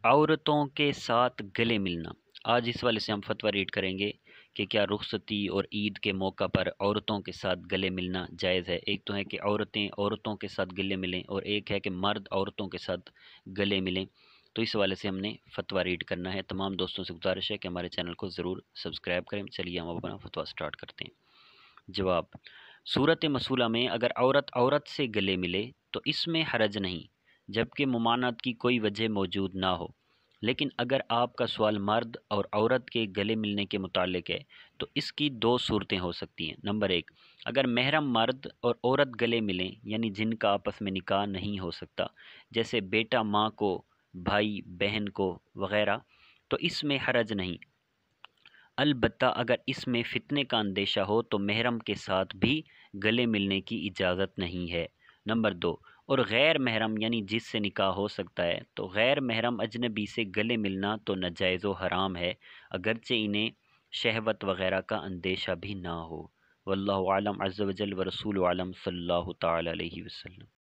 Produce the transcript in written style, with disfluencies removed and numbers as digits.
عورتوں کے ساتھ گلے ملنا۔ آج اس والے سے ہم فتویٰ ریڈ کریں گے کہ کیا رخصتی اور عید کے موقع پر عورتوں کے ساتھ گلے ملنا جائز ہے۔ ایک تو ہے کہ عورتیں عورتوں کے ساتھ گلے ملیں، اور ایک ہے کہ مرد عورتوں کے ساتھ گلے ملیں۔ تو اس والے سے ہم نے فتویٰ ریڈ کرنا ہے۔ تمام دوستوں سے گزارش ہے کہ ہمارے چینل کو ضرور سبسکرائب کریں۔ چلیے ہم اپنا فتویٰ سٹارٹ کرتے ہیں۔ جواب: صورت مسئولہ میں اگر عورت عورت سے گلے ملے تو اس میں حرج نہیں، جبکہ ممانعت کی کوئی وجہ موجود نہ ہو۔ لیکن اگر آپ کا سوال مرد اور عورت کے گلے ملنے کے متعلق ہے تو اس کی دو صورتیں ہو سکتی ہیں۔ نمبر ایک، اگر محرم مرد اور عورت گلے ملیں، یعنی جن کا آپس میں نکاح نہیں ہو سکتا، جیسے بیٹا ماں کو، بھائی بہن کو وغیرہ، تو اس میں حرج نہیں۔ البتہ اگر اس میں فتنے کا اندیشہ ہو تو محرم کے ساتھ بھی گلے ملنے کی اجازت نہیں ہے۔ نمبر دو، اور غیر محرم یعنی جس سے نکاح ہو سکتا ہے، تو غیر محرم اجنبی سے گلے ملنا تو ناجائز و حرام ہے، اگرچہ انہیں شہوت وغیرہ کا اندیشہ بھی نہ ہو۔ واللہ اعلم عز وجل ورسولہ اعلم صلی اللہ تعالی علیہ وسلم۔